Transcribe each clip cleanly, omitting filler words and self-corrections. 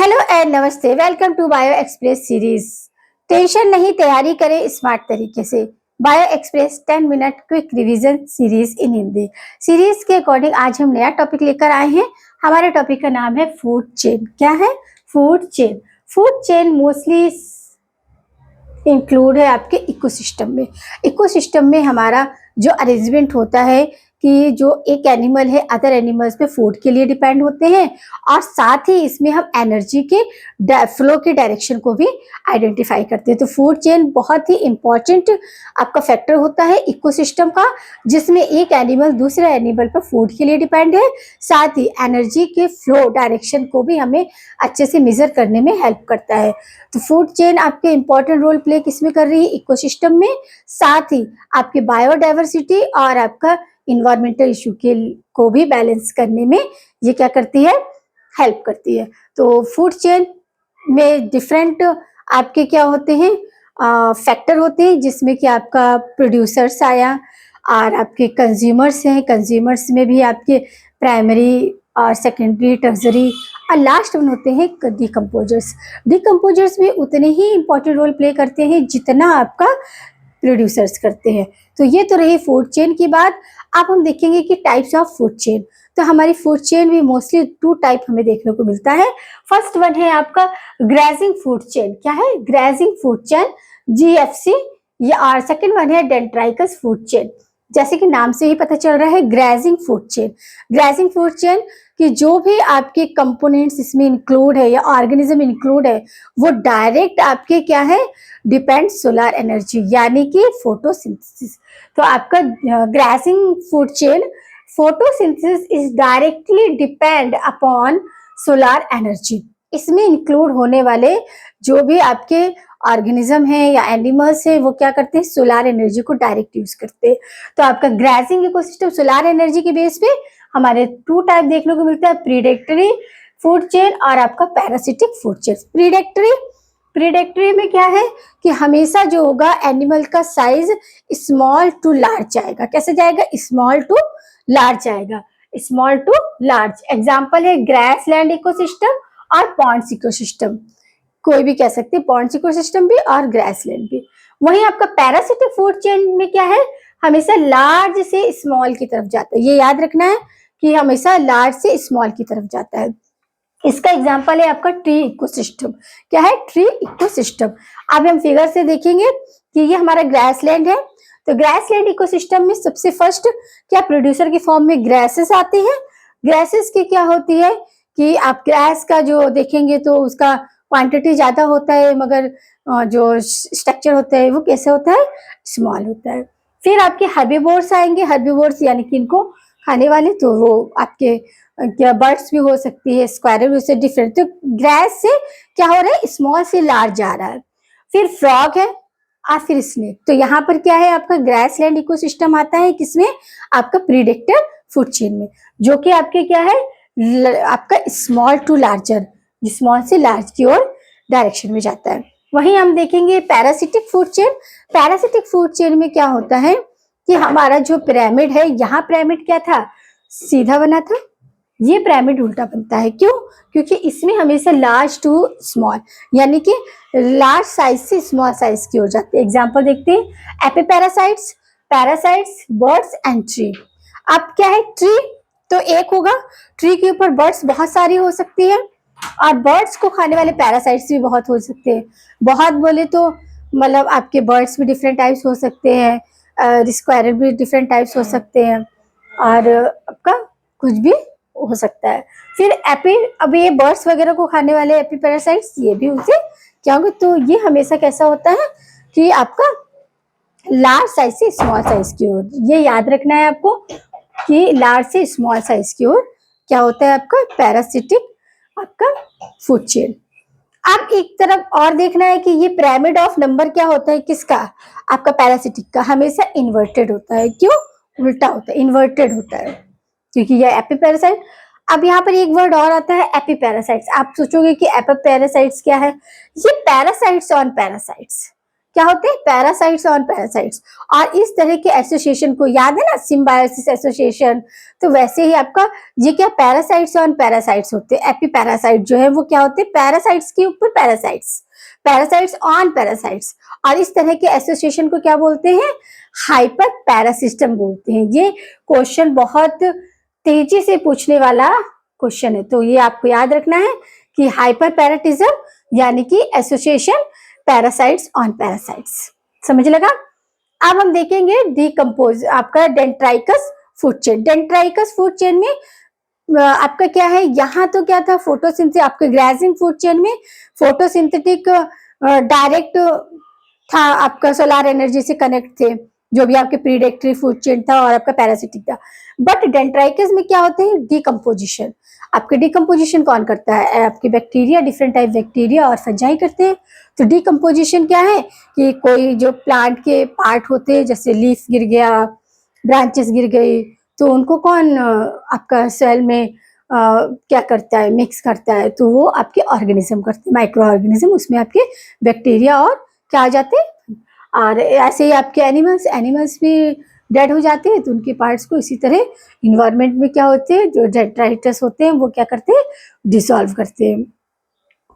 Hello and नमस्ते, welcome to bio express series. Tension नहीं, तैयारी करें स्मार्ट तरीके से। Bio express 10 minute quick revision series in Hindi. Series के अकॉर्डिंग आज हम नया टॉपिक लेकर आए हैं। हमारे टॉपिक का नाम है फूड चेन। क्या है? Food chain. Food chain mostly include है आपके इकोसिस्टम में। इकोसिस्टम में हमारा जो अरेंजमेंट होता है कि जो एक एनिमल है अदर एनिमल्स पे फूड के लिए डिपेंड होते हैं, और साथ ही इसमें हम एनर्जी के फ्लो के डायरेक्शन को भी आइडेंटिफाई करते हैं। तो फूड चेन बहुत ही इंपॉर्टेंट आपका फैक्टर होता है इकोसिस्टम का, जिसमें एक एनिमल दूसरे एनिमल पर फूड के लिए डिपेंड है, साथ ही एनर्जी के फ्लो डायरेक्शन को भी हमें अच्छे से मेजर करने में हेल्प करता है। तो फूड चेन आपके इंपॉर्टेंट रोल प्ले किसमें कर रही है? इकोसिस्टम में, साथ ही आपके बायोडाइवर्सिटी और आपका इन्वायरमेंटल इशू के को भी बैलेंस करने में ये क्या करती है? हेल्प करती है। तो फूड चेन में डिफरेंट आपके क्या होते हैं? फैक्टर होते हैं, जिसमें कि आपका प्रोड्यूसर्स आया और आपके कंज्यूमर्स हैं। कंज्यूमर्स में भी आपके प्राइमरी और सेकेंडरी, टर्सरी और लास्ट वन होते हैं डिकम्पोजर्स। डिकम्पोजर्स भी उतने ही इंपॉर्टेंट रोल प्ले करते हैं जितना आपका प्रोड्यूसर्स करते हैं। तो ये तो रही फूड चेन की बात। अब हम देखेंगे कि टाइप्स ऑफ फूड चेन। तो हमारी फूड चेन भी मोस्टली 2 टाइप हमें देखने को मिलता है। फर्स्ट वन है आपका ग्रेजिंग फूड चेन। क्या है? Grazing food chain, GFC। या और सेकंड वन है डेंड्राइकस फूड चेन। जैसे कि नाम से ही पता चल रहा है, grazing food chain. Grazing food chain कि जो भी आपके कंपोनेंट्स इसमें इंक्लूड है या ऑर्गेनिज्म इंक्लूड है, वो डायरेक्ट आपके क्या है? डिपेंड सोलर एनर्जी, यानी कि फोटोसिंथेसिस। तो आपका grazing food chain photosynthesis is directly depend upon solar energy. इसमें इंक्लूड होने वाले जो भी आपके ऑर्गेनिज्म है या एनिमल्स है, वो क्या करते हैं? सोलर एनर्जी को डायरेक्ट यूज करते हैं। तो आपका ग्रेजिंग इकोसिस्टम सोलर एनर्जी के बेस पे हमारे 2 टाइप देखने को मिलता है, प्रीडेक्टरी फूड चेन और आपका पैरासिटिक फूड चेन। प्रीडेक्टरी में क्या है कि हमेशा जो होगा एनिमल का साइज स्मॉल टू लार्ज जाएगा। कैसे जाएगा? स्मॉल टू लार्ज जाएगा। स्मॉल टू लार्ज एग्जांपल है ग्रासलैंड इकोसिस्टम और पॉन्ड्स इकोसिस्टम। कोई भी कह सकते हैं, पॉन्ड्स इकोसिस्टम भी और ग्रासलैंड भी। वहीं आपका पैरासिटिक फूड चेन में क्या है? हमेशा लार्ज से स्मॉल की तरफ जाता है। ये याद रखना है कि हमेशा लार्ज से स्मॉल की तरफ जाता है। इसका एग्जांपल है आपका ट्री इकोसिस्टम। क्या है? Tree ecosystem. अब हम फिगर से देखेंगे कि ये हमारा ग्रासलैंड है। तो ग्रासलैंड इकोसिस्टम में सबसे फर्स्ट क्या प्रोड्यूसर की फॉर्म में ग्रासेस आते हैं। ग्रासेस की क्या होती है कि आप ग्रास का जो देखेंगे तो उसका क्वांटिटी ज्यादा होता है, मगर जो स्ट्रक्चर होता है वो कैसे होता है? स्मॉल होता है। फिर आपके हर्बीवोर्स आएंगे। हर्बीवोर्स यानी कि इनको खाने वाले, तो वो आपके क्या बर्ड्स भी हो सकती है, स्क्वायरल भी, उससे डिफरेंट। तो ग्रास से क्या हो रहा है? स्मॉल से लार्ज जा रहा है। फिर फ्रॉग है और फिर स्नेक। तो यहाँ पर क्या है? आपका ग्रासलैंड इकोसिस्टम आता है किसमें? आपका प्रीडेक्टर फूड चेन में, जो कि आपके क्या है? आपका स्मॉल टू लार्जर, स्मॉल से लार्ज की ओर डायरेक्शन में जाता है। वहीं हम देखेंगे parasitic food chain. Parasitic food chain में क्या होता है कि हमारा जो पिरामिड है, यहाँ पिरामिड क्या था? सीधा बना था, ये पिरामिड उल्टा बनता है। क्यों? क्योंकि इसमें हमेशा लार्ज टू स्मॉल, यानी कि लार्ज साइज से स्मॉल साइज की ओर जाते हैं। एग्जांपल देखते हैं, एपिपैरासाइट्स, पैरासाइट्स, बर्ड्स एंड ट्री। अब क्या है? ट्री तो एक होगा, ट्री के ऊपर बर्ड्स बहुत सारी हो सकती है, और बर्ड्स को खाने वाले पैरासाइट्स भी बहुत हो सकते हैं। बहुत बोले तो मतलब आपके बर्ड्स भी डिफरेंट टाइप्स हो सकते हैं, स्क्वायरल भी डिफरेंट टाइप्स हो सकते हैं, और आपका कुछ भी हो सकता है। फिर अब ये बर्ड्स वगैरह को खाने वाले एपी पैरासाइट्स, ये भी उनसे क्या होगा? तो ये हमेशा कैसा होता है कि आपका लार्ज साइज से स्मॉल साइज की ओर, ये याद रखना है आपको कि लार्ज से स्मॉल साइज की ओर क्या होता है? आपका पैरासिटिक आपका फूड चेन। अब एक तरफ और देखना है कि ये पिरामिड ऑफ नंबर क्या होता है? किसका? आपका पैरासिटिक का। हमेशा इन्वर्टेड होता है। क्यों? उल्टा होता है, इन्वर्टेड होता है, क्योंकि ये एपीपैरासाइट। अब यहाँ पर एक वर्ड और आता है, एपीपैरासाइट्स। आप सोचोगे कि एपीपैरासाइट्स क्या है? ये पैरासाइट्स ऑन पैरासाइट्स। क्या होते हैं, पैरासाइट्स ऑन पैरासाइट्स। और इस तरह के एसोसिएशन को याद है ना, सिम्बायोसिस एसोसिएशन, तो वैसे ही आपका ये क्या पैरासाइट्स ऑन पैरासाइट्स होते हैं। एपी पैरासाइट जो है वो क्या होते हैं, पैरासाइट्स के ऊपर पैरासाइट्स, पैरासाइट्स ऑन पैरासाइट्स। और इस तरह के एसोसिएशन को क्या बोलते हैं, हाइपर पैरासिस्टम बोलते हैं। ये क्वेश्चन बहुत तेजी से पूछने वाला क्वेश्चन है, तो ये आपको याद रखना है कि हाइपर पैराटिज्म यानी कि एसोसिएशन पैरासाइट्स ऑन पैरासाइट्स। समझ लगा। अब हम देखेंगे डिकम्पोज आपका डेंट्राइकस फूड चेन। डेंट्राइकस फूड चेन में आपका क्या है, यहाँ तो क्या था, फोटोसिंथेसिस। आपके ग्रेजिंग फूड चेन में फोटोसिंथेटिक डायरेक्ट था, आपका सोलर एनर्जी से कनेक्ट थे, जो भी आपके प्रीडेक्टरी फूड चेन था और आपका पैरासिटिक था। बट डेंट्राइकस में क्या होते हैं, डिकम्पोजिशन। आपके डिकम्पोजिशन कौन करता है, आपके बैक्टीरिया, डिफरेंट टाइप बैक्टीरिया और फंजाई करते हैं। तो डिकम्पोजिशन क्या है कि कोई जो प्लांट के पार्ट होते हैं, जैसे लीफ गिर गया, ब्रांचेस गिर गई, तो उनको कौन आपका सेल में क्या करता है, मिक्स करता है, तो वो आपके ऑर्गेनिज्म करते हैं, माइक्रो ऑर्गेनिज्म, उसमें आपके बैक्टीरिया और क्या आ जाते हैं। और ऐसे ही आपके एनिमल्स भी डेड हो जाते हैं, तो उनके पार्ट्स को इसी तरह इन्वायरमेंट में क्या होते हैं, जो डेट्राइटस होते हैं वो क्या करते हैं, डिसॉल्व करते हैं।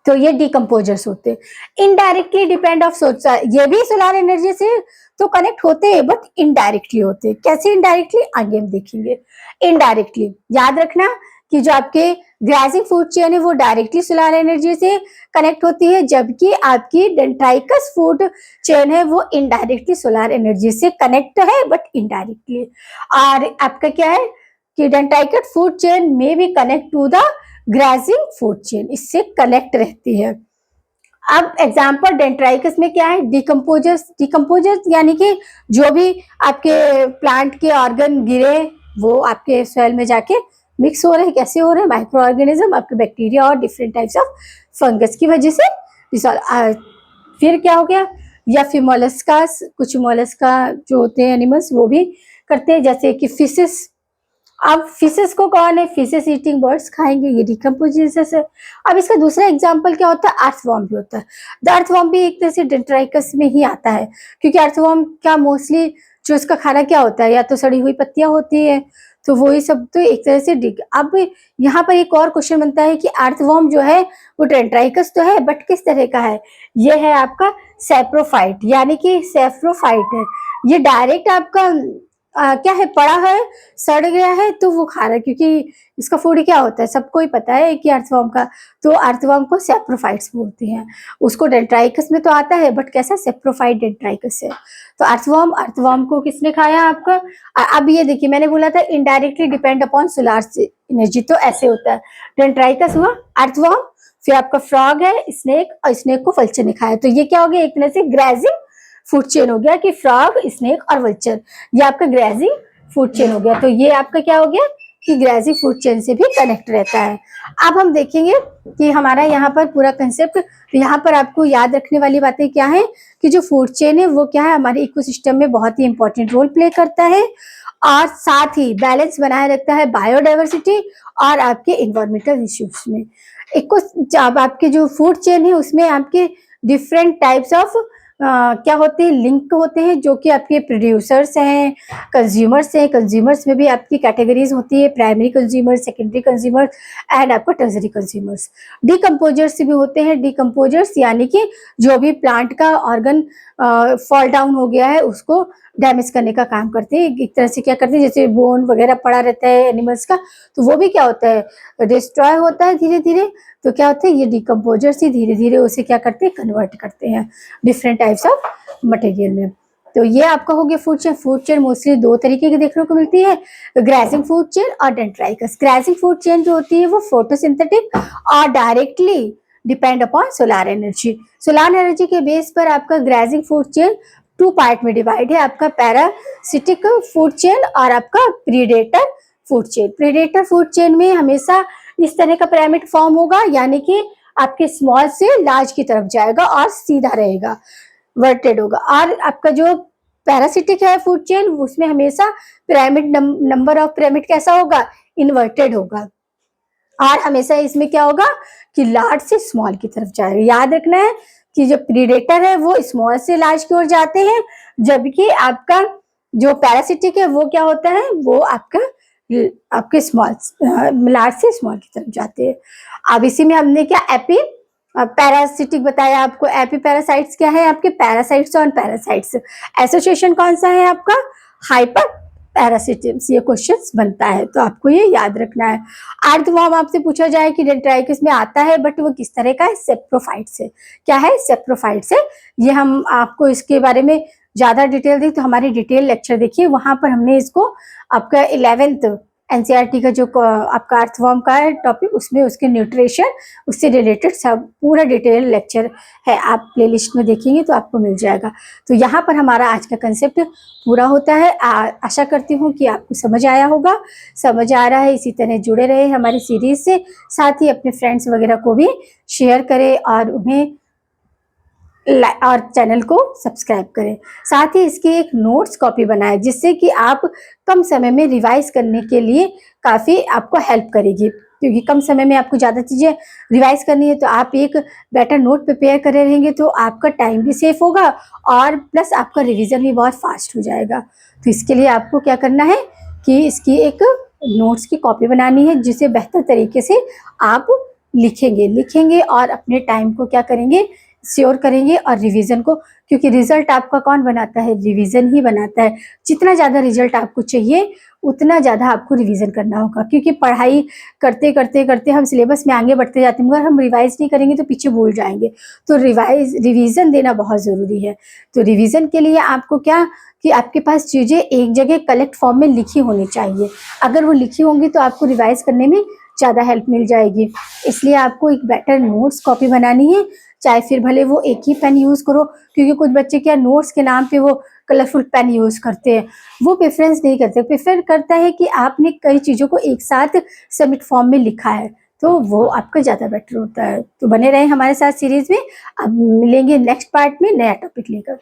तो ये डिकम्पोजर्स होते हैं। इनडायरेक्टली डिपेंड ऑफ सोर्स, ये भी सोलर एनर्जी से तो कनेक्ट होते हैं, बट इनडायरेक्टली होते हैं। कैसे इनडायरेक्टली, आगे हम देखेंगे। इनडायरेक्टली याद रखना कि जो आपके ग्रासिंग फूड चेन है वो डायरेक्टली सोलर एनर्जी से कनेक्ट होती है, जबकि आपकी डेंट्राइकस फूड चेन है वो इनडायरेक्टली सोलर एनर्जी से कनेक्ट है, बट इनडायरेक्टली। और आपका क्या है कि डेंट्राइकस फूड चेन में भी connect to the grazing food chain, इससे कनेक्ट रहती है। अब एग्जाम्पल डेंट्राइकस में क्या है, डिकम्पोजर्स यानी कि जो भी आपके प्लांट के ऑर्गन गिरे वो आपके सॉइल में जाके मिक्स हो रहे हैं। कैसे हो रहे हैं, माइक्रो ऑर्गेनिज्म, आपके बैक्टीरिया और डिफरेंट टाइप्स ऑफ फंगस की वजह से डिसॉल्व। फिर क्या हो गया, या फिर मोलस्कास, कुछ मोलस्का जो होते हैं एनिमल्स वो भी करते हैं, जैसे कि फिशेस। अब फिशेस को कौन है, फिशेस ईटिंग बर्ड्स खाएंगे, ये डिकम्पोजिशन है। अब इसका दूसरा एग्जांपल क्या होता है, अर्थवॉर्म भी होता है। द अर्थवॉर्म भी एक तरह से डेंट्राइकस में ही आता है, क्योंकि अर्थवॉर्म क्या मोस्टली जो इसका खाना क्या होता है, या तो सड़ी हुई पत्तियां होती है, तो वही सब तो एक तरह से अब यहाँ पर एक और क्वेश्चन बनता है कि अर्थवॉर्म जो है वो डेंट्राइकस तो है, बट किस तरह का है, ये है आपका सैप्रोफाइट, यानी कि सैप्रोफाइट है। ये डायरेक्ट आपका क्या है, पड़ा है, सड़ गया है, तो वो खा रहा है, क्योंकि इसका फूड क्या होता है सबको ही पता है कि अर्थवॉर्म का, तो अर्थवॉर्म को सैप्रोफाइट्स बोलते हैं। उसको डेंट्राइकस में तो आता है, बट कैसा, सैप्रोफाइट डेंट्राइकस है। तो अर्थवॉर्म को किसने खाया आपका। अब ये देखिए, मैंने बोला था indirectly depend upon solar energy, तो ऐसे होता है। डेंट्राइकस हुआ, अर्थवॉर्म, फिर आपका फ्रॉग है, स्नेक, और स्नेक को वल्चर ने खाया, तो ये क्या हो गया, एक तरह से ग्रेजिंग फूड चेन हो गया कि फ्रॉग, स्नेक और वल्चर, ये आपका ग्रेजिंग फूड चेन हो गया। तो ये आपका क्या हो गया कि ग्रेजिंग फूड चेन से भी कनेक्ट रहता है। अब हम देखेंगे कि हमारा यहाँ पर पूरा कंसेप्ट, तो यहाँ पर आपको याद रखने वाली बातें क्या है कि जो फूड चेन है वो क्या है, हमारे इकोसिस्टम में बहुत ही इंपॉर्टेंट रोल प्ले करता है, और साथ ही बैलेंस बनाए रखता है बायोडाइवर्सिटी और आपके इन्वायरमेंटल इश्यूज में। जब आपके जो फूड चेन है उसमें आपके डिफरेंट टाइप्स ऑफ क्या होते हैं, लिंक होते हैं, जो कि आपके प्रोड्यूसर्स हैं, कंज्यूमर्स हैं। कंज्यूमर्स में भी आपकी कैटेगरीज होती है, primary consumers, secondary consumers and आपको टर्सरी कंज्यूमर्स। डिकम्पोजर्स भी होते हैं। डिकम्पोजर्स यानी कि जो भी प्लांट का ऑर्गन फॉल डाउन हो गया है उसको डैमेज करने का काम करते हैं। एक तरह से क्या करते हैं, जैसे बोन वगैरह पड़ा रहता है एनिमल्स का, तो वो भी क्या होता है, डिस्ट्रॉय होता है धीरे धीरे। तो क्या होता है, ये डिकम्पोजर्स ही धीरे धीरे उसे क्या करते हैं, कन्वर्ट करते हैं डिफरेंट टाइप्स ऑफ मटेरियल में। तो ये आपका हो गया food chain. Food chain mostly दो तरीके की देखने को मिलती है, ग्रेजिंग फूड चेन और डेंट्राइकस। ग्रेजिंग फूड चेन जो होती है वो फोटोसिंथेटिक और directly depend upon solar energy. Solar energy के बेस पर आपका grazing food chain two part में डिवाइड है, आपका पैरासिटिक फूड चेन और आपका predator food chain. Predator food chain में हमेशा इस तरह का पिरामिड फॉर्म होगा, यानी कि आपके स्मॉल से लार्ज की तरफ जाएगा और सीधा रहेगा, वर्टेड होगा। और आपका जो पैरासिटिक है फूड चेन, उसमें हमेशा पिरामिड नंबर ऑफ पिरामिड कैसा होगा, इन्वर्टेड होगा, और हमेशा इसमें क्या होगा कि लार्ज से स्मॉल की तरफ जाएगा। याद रखना है कि जो प्रीडेटर है वो स्मॉल से लार्ज की ओर जाते हैं, जबकि आपका जो पैरासिटिक है वो क्या होता है, वो आपके स्मॉल लार्ज से स्मॉल की तरफ जाते हैं। अब इसी में हमने क्या एपी पैरासिटिक बताया आपको। एपी पैरासाइट्स क्या है, आपके पैरासाइट्स और पैरासाइट्स एसोसिएशन कौन सा है आपका, हाइपर पैरासिटिम्स। ये क्वेश्चंस बनता है तो आपको ये याद रखना है। अर्थवर्म आपसे पूछा जाए कि डेंड्राइटिस में आता है, बट वो किस तरह का है, सेप्रोफाइट्स है। क्या है, सेप्रोफाइट्स है। ये हम आपको इसके बारे में ज्यादा डिटेल दी तो हमारी डिटेल लेक्चर देखिए, वहां पर हमने इसको आपका 11th एनसीईआरटी का जो आपका अर्थवर्म का टॉपिक, उसमें उसके न्यूट्रिशन उससे रिलेटेड सब पूरा डिटेल लेक्चर है, आप प्लेलिस्ट में देखेंगे तो आपको मिल जाएगा। तो यहाँ पर हमारा आज का कंसेप्ट पूरा होता है। आशा करती हूँ कि आपको समझ आया होगा। समझ आ रहा है, इसी तरह जुड़े रहे हमारी सीरीज से, साथ ही अपने फ्रेंड्स वगैरह को भी शेयर करें और उन्हें और चैनल को सब्सक्राइब करें। साथ ही इसकी एक नोट्स कॉपी बनाएं, जिससे कि आप कम समय में रिवाइज करने के लिए काफ़ी आपको हेल्प करेगी, क्योंकि कम समय में आपको ज़्यादा चीज़ें रिवाइज करनी है। तो आप एक बेटर नोट प्रिपेयर करे रहेंगे तो आपका टाइम भी सेफ होगा और प्लस आपका रिवीजन भी बहुत फास्ट हो जाएगा। तो इसके लिए आपको क्या करना है कि इसकी एक नोट्स की कॉपी बनानी है, जिसे बेहतर तरीके से आप लिखेंगे और अपने टाइम को क्या करेंगे, श्योर करेंगे और रिवीजन को, क्योंकि रिजल्ट आपका कौन बनाता है, रिवीजन ही बनाता है। जितना ज़्यादा रिजल्ट आपको चाहिए उतना ज़्यादा आपको रिवीजन करना होगा, क्योंकि पढ़ाई करते करते करते हम सिलेबस में आगे बढ़ते जाते हैं, मगर हम रिवाइज नहीं करेंगे तो पीछे भूल जाएंगे। तो रिवीजन देना बहुत ज़रूरी है। तो रिवीजन के लिए आपको क्या कि आपके पास चीज़ें एक जगह कलेक्ट फॉर्म में लिखी होनी चाहिए। अगर वो लिखी होंगी तो आपको रिवाइज करने में ज़्यादा हेल्प मिल जाएगी। इसलिए आपको एक बेटर नोट्स कॉपी बनानी है, चाहे फिर भले वो एक ही पेन यूज़ करो, क्योंकि कुछ बच्चे क्या नोट्स के नाम पे वो कलरफुल पेन यूज़ करते हैं। वो प्रेफरेंस नहीं करते, प्रेफर करता है कि आपने कई चीज़ों को एक साथ सबमिट फॉर्म में लिखा है, तो वो आपका ज़्यादा बेटर होता है। तो बने रहें हमारे साथ सीरीज़ में। अब मिलेंगे नेक्स्ट पार्ट में नया टॉपिक लेकर।